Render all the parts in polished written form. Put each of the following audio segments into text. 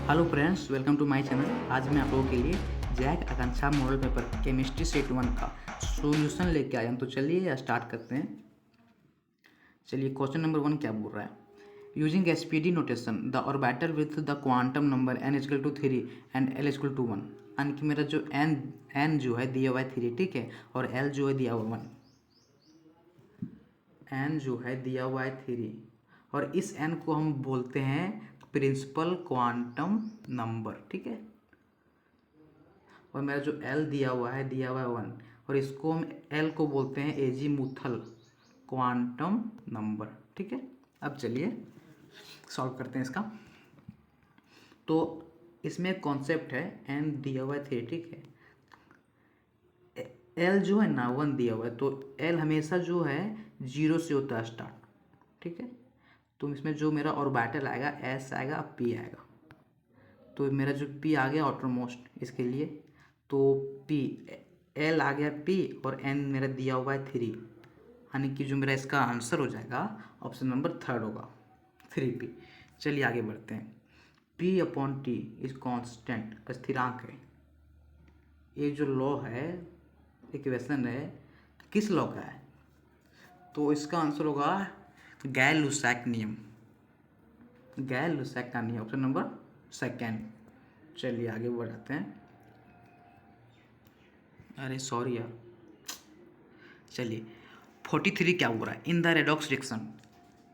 Hello friends, welcome to my channel. आज मैं आप लोगों के लिए JAC Akanksha model paper chemistry set 1 का सॉल्यूशन लेके आया हूँ। तो चलिए स्टार्ट करते हैं। चलिए क्वेश्चन नंबर 1 क्या बोल रहा है। Using spd notation the orbital with the quantum number n equal to 3 and l equal to 1। यानी कि मेरा जो n जो है दिया हुआ है 3, ठीक है, और l जो है दिया हुआ 1। n जो है दिया हुआ है 3 और इस n को हम बोलते हैं प्रिंसिपल क्वांटम नंबर, ठीक है। और मेरा जो l दिया हुआ है 1 और इसको हम l को बोलते हैं एजीमुथल क्वांटम नंबर, ठीक है। अब चलिए सॉल्व करते हैं इसका। तो इसमें एक कॉन्सेप्ट है, n दिया हुआ है 3, ठीक है। l जो है ना 1 दिया हुआ है, तो l हमेशा जो है 0 से होता है स्टार्ट, ठीक है। तो इसमें जो मेरा ऑर्बिटल आएगा s आएगा, p आएगा। तो मेरा जो p आ गया आउटरमोस्ट इसके लिए, तो p l आ गया p और n मेरा दिया हुआ है 3, यानी कि जो मेरा इसका आंसर हो जाएगा ऑप्शन नंबर 3 होगा 3p। चलिए आगे बढ़ते हैं। p upon T is constant, स्थिरांक है। ये जो लॉ है, इक्वेशन है, किस लॉ का है? तो इसका आंसर होगा गैल-लुसैक नियम, गैल-लुसैक का नियम, ऑप्शन नंबर 2। चलिए आगे बढ़ाते हैं। अरे सॉरी यार। चलिए 43 क्या हो रहा है। इन द रेडॉक्स रिएक्शन,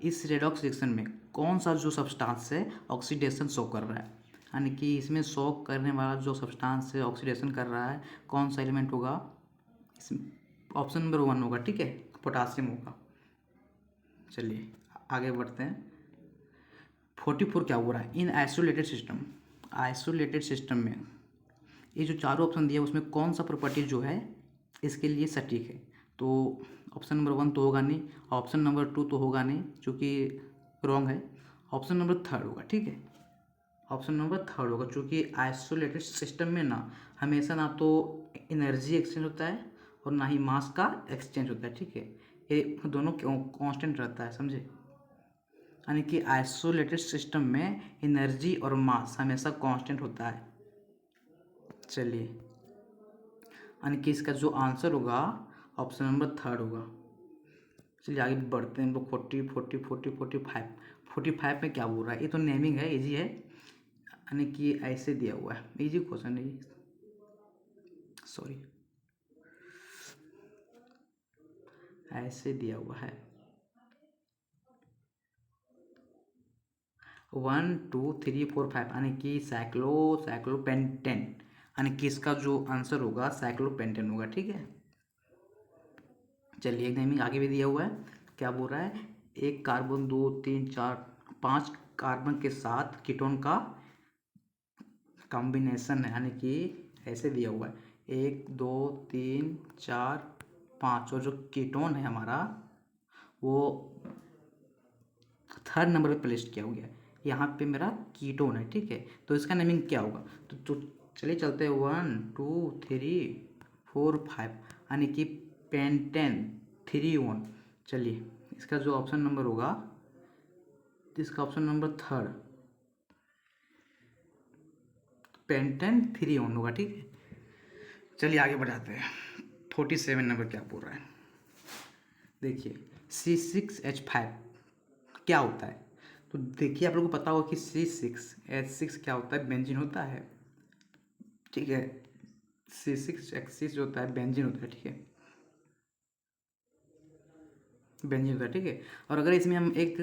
इस रेडॉक्स रिएक्शन में कौन सा जो सब्सटेंस है ऑक्सीडेशन शो कर रहा है, यानी कि इसमें शो करने वाला जो सब्सटेंस है ऑक्सीडेशन कर रहा है, कौन सा एलिमेंट होगा? इसमें ऑप्शन नंबर 1 होगा, ठीक है, पोटासियम होगा। चलिए आगे बढ़ते हैं। 44 क्या हो रहा है। इन आइसोलेटेड सिस्टम, आइसोलेटेड सिस्टम में ये जो चारों ऑप्शन दिए उसमें कौन सा प्रॉपर्टी जो है इसके लिए सटीक है? तो ऑप्शन नंबर 1 तो होगा नहीं, ऑप्शन नंबर 2 तो होगा नहीं चूँकि रॉन्ग है, ऑप्शन नंबर 3 होगा, ठीक है। ऑप्शन नंबर 3 होगा चूँकि आइसोलेटेड सिस्टम में ना हमेशा ना तो एनर्जी एक्सचेंज होता है और ना ही मास का एक्सचेंज होता है, ठीक है। ये दोनों कांस्टेंट रहता है, समझे। यानी कि आइसोलेटेड सिस्टम में एनर्जी और मास हमेशा कांस्टेंट होता है। चलिए यानी कि इसका जो आंसर होगा ऑप्शन नंबर 3 होगा। चलिए आगे बढ़ते हैं हम लोग। 40 40 40 45 45 में क्या बोल रहा है। ये तो नेमिंग है, इजी है, यानी कि ऐसे दिया हुआ है, इजी क्वेश्चन है, सॉरी, ऐसे दिया हुआ है 1 2 3 4 5, यानी कि साइक्लोपेंटेन, यानी कि इसका जो आंसर होगा साइक्लोपेंटेन होगा, ठीक है। चलिए एक नेमिंग आगे भी दिया हुआ है। क्या बोल रहा है। एक कार्बन 2 3 4 5 कार्बन के साथ कीटोन का कॉम्बिनेशन है, यानी कि ऐसे दिया हुआ है 1 2 3 4 5 और जो कीटोन है हमारा वो 3rd नंबर पे प्लेस किया हो गया। यहाँ पे मेरा कीटोन है, ठीक है। तो इसका नेमिंग क्या होगा? तो चलिए चलते हैं 1 2 3 4 5, यानी कि पेंटेन 3 1। चलिए इसका जो ऑप्शन नंबर होगा, तो इसका ऑप्शन नंबर 3 पेंटेन 3 1 होगा, ठीक है। चलिए आगे बढ़ाते हैं। 47 नंबर क्या बोल रहा है। देखिए C6H5 क्या होता है। तो देखिए आप लोगों को पता होगा कि C6H6 क्या होता है, बेंजीन होता है, ठीक है। C6H6 जो होता है बेंजीन होता है, ठीक है, बेंजीन होता है, ठीक है। और अगर इसमें हम एक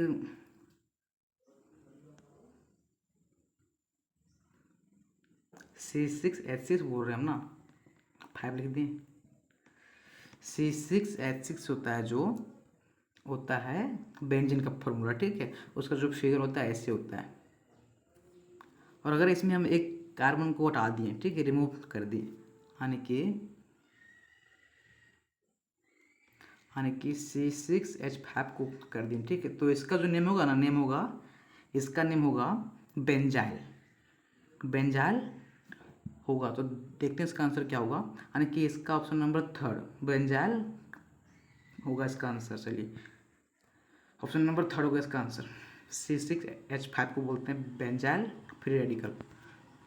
C6H6 बोल रहे हैं हम ना, 5 लिख दिए। C6H6 होता है जो होता है बेंजीन का फॉर्मूला, ठीक है। उसका जो फिगर होता है ऐसे होता है। और अगर इसमें हम एक कार्बन को हटा दिए, ठीक है, रिमूव कर दिए, यानी कि C6H5 को कर दिए, ठीक है। तो इसका जो नेम होगा ना, इसका नेम होगा बेंजाइल, बेंजाइल होगा। तो देखते हैं इसका आंसर क्या होगा, यानी कि इसका ऑप्शन नंबर 3 बेंजाइल होगा इसका आंसर। चलिए ऑप्शन नंबर 3 होगा इसका आंसर। C6H5 को बोलते हैं बेंजाइल फ्री रेडिकल।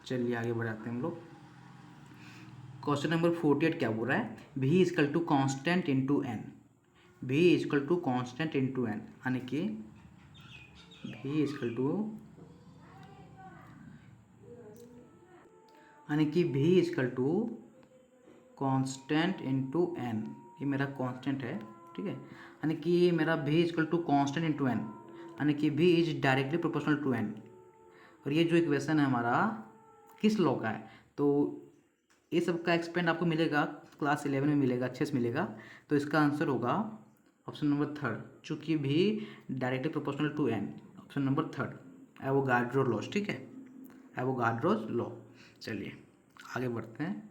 चलिए आगे बढ़ाते हैं हम लोग। क्वेश्चन नंबर 48 क्या बोल रहा है, भी equal to constant into N. भी equal to constant into N, यानी कि भी इजकल टू भी equal to constant into N. ये मेरा कॉन्स्टेंट है, ठीक है, यानी कि मेरा V equal to constant into N, यानी कि V is directly proportional to n. और ये जो इक्वेशन है हमारा किस लॉ का है, तो ये सब का एक्सपेंड आपको मिलेगा क्लास 11 में मिलेगा, अच्छे से मिलेगा। तो इसका आंसर होगा ऑप्शन नंबर थर्ड, चूँकि V directly proportional to n, option number third Avogadro law, ठीक है, एवोगाड्रो लॉ। चलिए आगे बढ़ते हैं।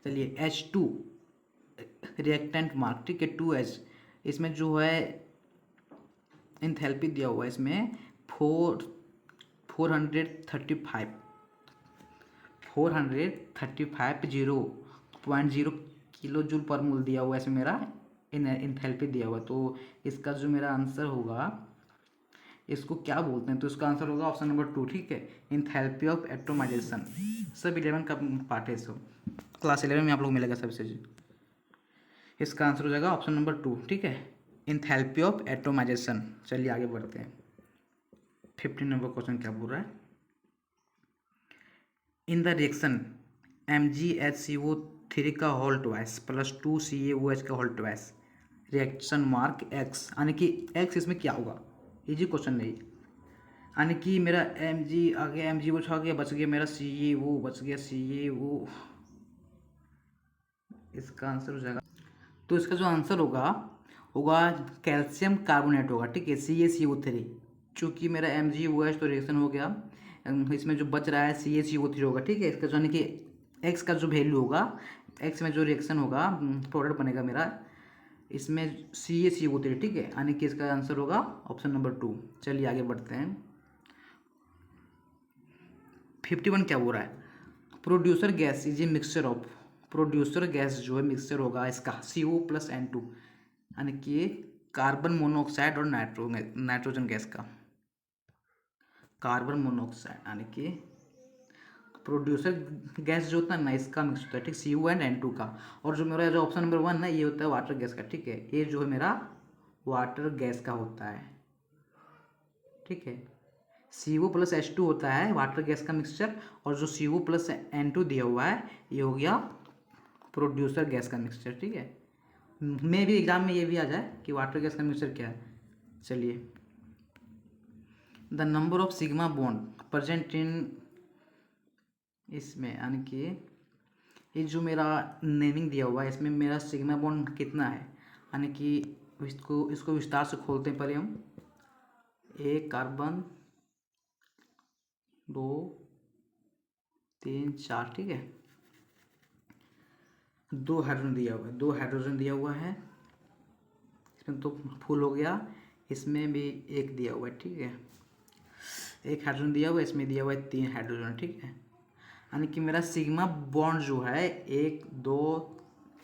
चलिए H2 रिएक्टेंट मार्क, ठीक है, 2H, इसमें जो है इंथैल्पी दिया हुआ है इसमें 435 किलो जूल पर मोल दिया हुआ है इसमें मेरा इंथैल्पी दिया हुआ है। तो इसका जो मेरा आंसर होगा, इसको क्या बोलते हैं, तो इसका आंसर होगा ऑप्शन नंबर 2, ठीक है, इंथैल्पी ऑफ एटोमाइजेशन। सब 11 का पार्ट है, सब क्लास 11 में आप लोग मिलेगा सबसे। इसका आंसर हो जाएगा ऑप्शन नंबर 2, ठीक है, इंथैल्पी ऑफ एटोमाइजेशन। चलिए आगे बढ़ते हैं। 15 नंबर क्वेश्चन क्या बोल रहा है, इन द रिएक्शन MgHCO3 का होल ट्वाइस प्लस 2CaOH का whole twice reaction mark X, यानी कि X इसमें क्या होगा, इजी क्वेश्चन नहीं, यानी कि मेरा Mg आ गया, MgOH आ गया, बच गया मेरा CaO, बच गया CaO। इसका आंसर हो जाएगा, तो इसका जो आंसर होगा होगा कैल्शियम कार्बोनेट होगा, ठीक है, CaCO3। चूँकि मेरा MgOH तो रिएक्शन हो गया, इसमें जो बच रहा है CaCO3 होगा, ठीक है। इसका जो यानी कि एक्स का जो वैल्यू होगा, एक्स में जो रिएक्शन होगा, प्रोडक्ट बनेगा मेरा, इसमें CaCO3, ठीक है, यानी कि इसका आंसर होगा ऑप्शन नंबर 2। चलिए आगे बढ़ते हैं। 51 क्या हो रहा है, producer gas is a mixture of, producer gas जो है मिक्सचर होगा इसका CO प्लस N2, यानी कि कार्बन मोनोऑक्साइड और नाइट्रोजन गैस का, कार्बन मोनोऑक्साइड, यानी कि प्रोड्यूसर गैस जो होता है ना, इसका मिक्स होता है, ठीक, CO एंड N2 का। और जो मेरा जो ऑप्शन नंबर 1 है, ये होता है वाटर गैस का, ठीक है, ये जो है मेरा वाटर गैस का होता है, ठीक है। CO प्लस H2 होता है वाटर गैस का मिक्सचर, और जो CO प्लस N2 दिया हुआ है ये हो गया प्रोड्यूसर गैस का मिक्सचर, ठीक है। मे भी एग्जाम में ये भी आ जाए कि वाटर गैस का मिक्सचर क्या है। चलिए, the number of sigma bond present in, इसमें यानी कि ये जो मेरा नेमिंग दिया हुआ है इसमें मेरा सिग्मा बॉन्ड कितना है, यानी कि इसको विस्तार से खोलते हैं पहले हम। एक कार्बन, 2 3 4, ठीक है, 2 हाइड्रोजन दिया हुआ है, 2 हाइड्रोजन दिया हुआ है, इसमें तो फुल हो गया, इसमें भी एक दिया हुआ है, ठीक है, एक हाइड्रोजन दिया हुआ है, इसमें दिया हुआ है 3 हाइड्रोजन, ठीक है, यानी कि मेरा सिग्मा बॉन्ड जो है 1 2,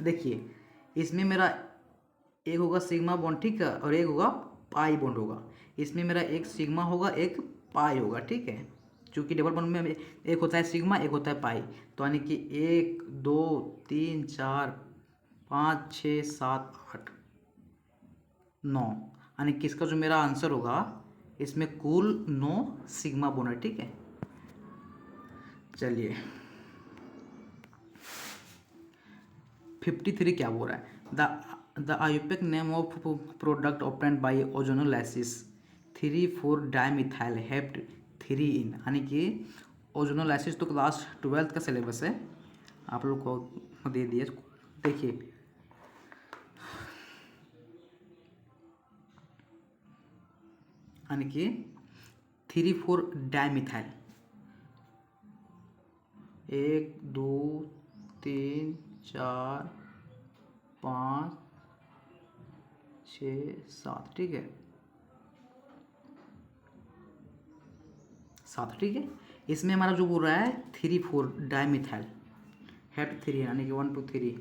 देखिए इसमें मेरा एक होगा सिग्मा बॉन्ड, ठीक है, और एक होगा पाई बॉन्ड होगा। इसमें मेरा एक सिग्मा होगा, एक पाई होगा, ठीक है, क्योंकि डबल बॉन्ड में एक होता है सिग्मा, एक होता है पाई। तो यानी कि 1 2 3 4 5 6 7 8 9, यानी कि इसका जो मेरा आंसर होगा, इसमें कुल 9 सिग्मा बॉन्ड है, ठीक है। चलिए 53 क्या बोल रहा है, the IUPAC name of product obtained by ozonolysis 3,4 dimethyl hept 3 इन, यानी कि ओजोनोलाइसिस तो क्लास 12 का सिलेबस है, आप लोग को दे दिए, देखिए यानी कि 3,4 डाइमिथाइल, 1 2 3 4 5 6 7, ठीक है, 7, ठीक है। इसमें हमारा जो बोल रहा है 3,4 डाइमिथाइल हेप्ट 3, यानी कि 1 2 3,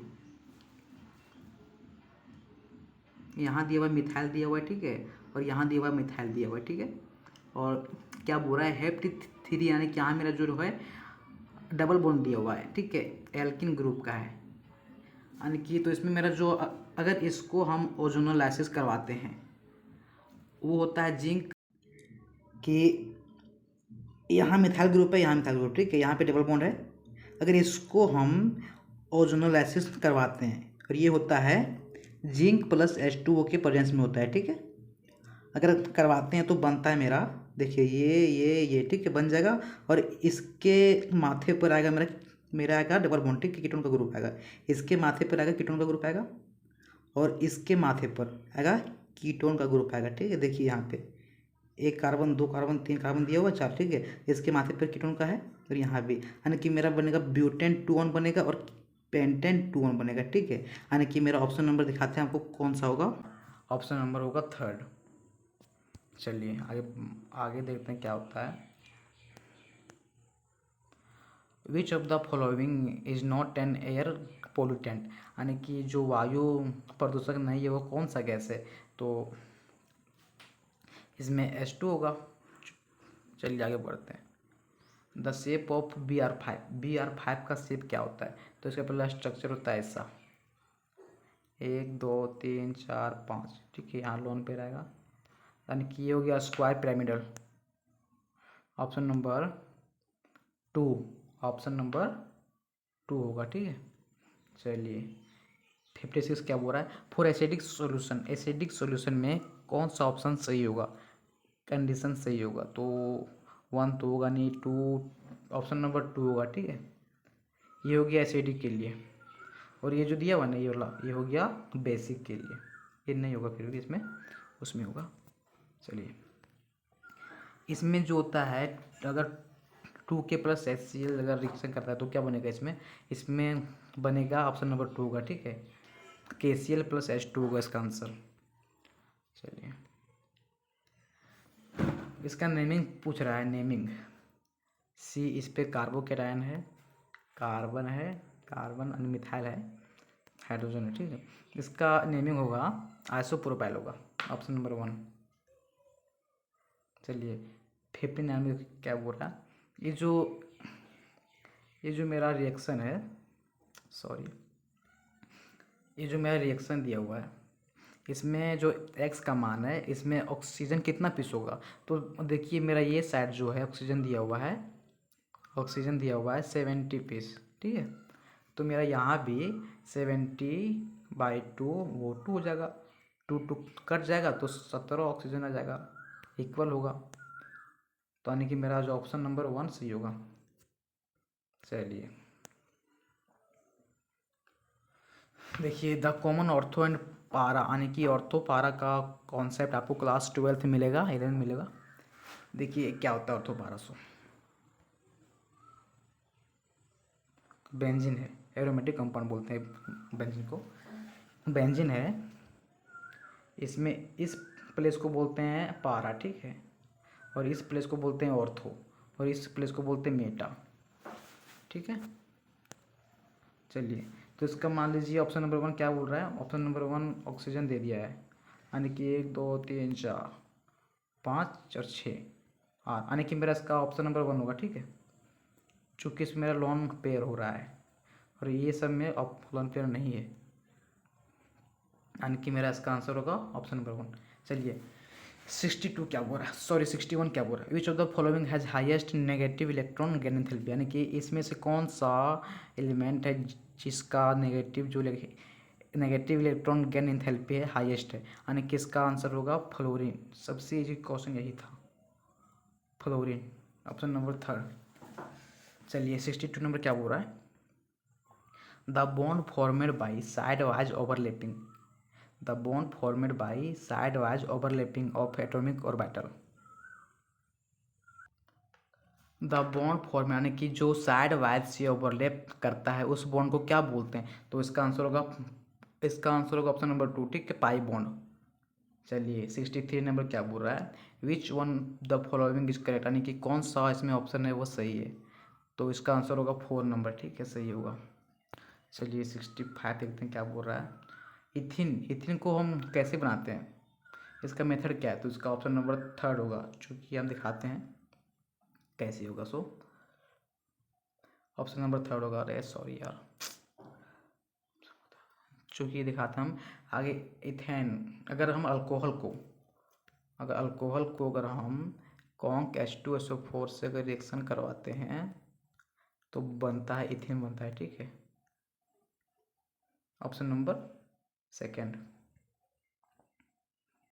यहाँ दिया हुआ है मिथाइल दिया हुआ है, ठीक है, और यहाँ दिया हुआ है मिथाइल दिया हुआ है, ठीक है। और क्या बोल रहा है, हेप्टी 3 यानी कि यहाँ मेरा जो है डबल बॉन्ड दिया हुआ है, ठीक है, एल्किन ग्रुप का है, यानी कि तो इसमें मेरा जो अगर इसको हम ओजोनोलाइसिस करवाते हैं वो होता है जिंक कि यहाँ मिथाइल ग्रुप है, यहाँ मिथाइल ग्रुप, ठीक है, यहाँ पे डबल बॉन्ड है। अगर इसको हम ओजोनोलाइसिस करवाते हैं और ये होता है जिंक प्लस H2O के प्रेजेंस में होता है, ठीक है। अगर करवाते हैं तो बनता है मेरा, देखिए ये ठीक है बन जाएगा। और इसके माथे पर आएगा मेरा मेरा आएगा डबल बॉन्ड, ठीक है, कीटोन का ग्रुप आएगा। इसके माथे पर आएगा कीटोन का ग्रुप आएगा और इसके माथे पर आएगा कीटोन का ग्रुप आएगा, ठीक है। देखिए यहाँ पे 1 कार्बन 2 कार्बन 3 कार्बन दिया हुआ 4, ठीक है। इसके माथे पर कीटोन का है और यहाँ भी, यानी कि मेरा बनेगा ब्यूटेन 2 बनेगा और पेंटेन 2 बनेगा, ठीक है। यानी कि मेरा ऑप्शन नंबर दिखाते हैं आपको कौन सा होगा, ऑप्शन नंबर होगा 3rd। चलिए आगे आगे देखते हैं क्या होता है। Which of the following is not an air pollutant, यानी कि जो वायु प्रदूषक नहीं है वो कौन सा गैस है, तो इसमें H2 होगा। चलिए आगे बढ़ते हैं। द शेप ऑफ BR5 का शेप क्या होता है, तो इसका पहला स्ट्रक्चर होता है ऐसा 1 2 3 4 5, ठीक है, यहाँ लोन पे रहेगा, यानी कि ये हो गया square pyramidal. Option number 2, option number 2 होगा, ठीक है। चलिए 56 क्या बोल रहा है, फॉर एसिडिक सॉल्यूशन में कौन सा ऑप्शन सही होगा, कंडीशन सही होगा, तो 1 तो होगा नहीं, 2, ऑप्शन नंबर 2 होगा, ठीक है। ये हो गया एसिडिक के लिए, और ये जो दिया हुआ ना ये वाला ये हो गया बेसिक के लिए, ये नहीं होगा फिर भी इसमें उसमें होगा। चलिए इसमें जो होता है अगर 2K प्लस HCl अगर रिएक्शन करता है तो क्या बनेगा इसमें बनेगा ऑप्शन नंबर 2 होगा, ठीक है, KCl प्लस H2 होगा इसका आंसर। चलिए इसका नेमिंग पूछ रहा है, नेमिंग C, इस पे कार्बोकेटायन है, कार्बन मिथाइल है, हाइड्रोजन है, ठीक है। इसका नेमिंग होगा आइसोप्रोपाइल होगा, ऑप्शन नंबर 1। चलिए 59 में क्या बोल रहा है, ये जो मेरा रिएक्शन है, सॉरी, ये जो मेरा रिएक्शन दिया हुआ है इसमें जो X का मान है इसमें ऑक्सीजन कितना पीस होगा, तो देखिए मेरा ये साइड जो है ऑक्सीजन दिया हुआ है 70 पीस, ठीक है। तो मेरा यहाँ भी 70/2 वो 2 हो जाएगा, 2 कट जाएगा तो 17 ऑक्सीजन आ जाएगा, इक्वल होगा, तो यानी कि मेरा जो ऑप्शन नंबर 1 सही होगा। चलिए देखिए द कॉमन ऑर्थो एंड पारा, यानी कि ऑर्थो पारा का कॉन्सेप्ट आपको क्लास 12 में मिलेगा, 11 मिलेगा। देखिए क्या होता है ऑर्थो पारा, सो बेंजीन है, एरोमेटिक कंपाउंड बोलते हैं बेंजीन को, बेंजीन है, इसमें इस प्लेस को बोलते हैं पारा, ठीक है, और इस प्लेस को बोलते हैं ऑर्थो, और इस प्लेस को बोलते हैं मेटा, ठीक है। चलिए तो इसका मान लीजिए ऑप्शन नंबर 1 क्या बोल रहा है, ऑप्शन नंबर 1 ऑक्सीजन दे दिया है, यानी कि 1 2 3 4 5 और 6 8, यानी कि मेरा इसका ऑप्शन नंबर 1 होगा, ठीक है, चूँकि इसमें मेरा लॉन पेयर हो रहा है और ये सब में लॉन पेयर नहीं है, यानी कि मेरा इसका आंसर होगा ऑप्शन नंबर 1। चलिए 62 क्या बोल रहा है, सॉरी 61 क्या बोल रहा है, which of the following has highest negative electron gain enthalpy, यानी कि इसमें से कौन सा एलिमेंट है जिसका नेगेटिव इलेक्ट्रॉन गेन एंथैल्पी है हाईएस्ट है, यानी कि इसका आंसर होगा फ्लोरीन। सबसे इजी क्वेश्चन यही था, फ्लोरीन, ऑप्शन नंबर 3rd। चलिए 62 नंबर क्या बोल रहा है, the bond formed by side wise overlapping, the bond formed by side wise overlapping of atomic orbital, the bond form यानी कि जो साइड वाइज से ओवरलैप करता है उस बॉन्ड को क्या बोलते हैं, तो इसका आंसर होगा ऑप्शन नंबर 2, ठीक है, पाई बॉन्ड। चलिए 63 नंबर क्या बोल रहा है, which one the following is correct, यानी कि कौन सा इसमें ऑप्शन है वो सही है, तो इसका आंसर होगा 4 नंबर, ठीक है, सही होगा। चलिए 65 देखते हैं क्या बोल रहा है, इथिन को हम कैसे बनाते हैं, इसका मेथड क्या है, तो इसका ऑप्शन नंबर थर्ड होगा, जो कि हम दिखाते हैं कैसे होगा। सो ऑप्शन नंबर थर्ड होगा। अरे सॉरी यार, चूँकि ये दिखाते हैं हम आगे इथेन, अगर हम अल्कोहल को अगर हम कॉन्क H2SO4 से अगर रिएक्शन करवाते हैं तो बनता है इथेन बनता है, ठीक है। Option number second.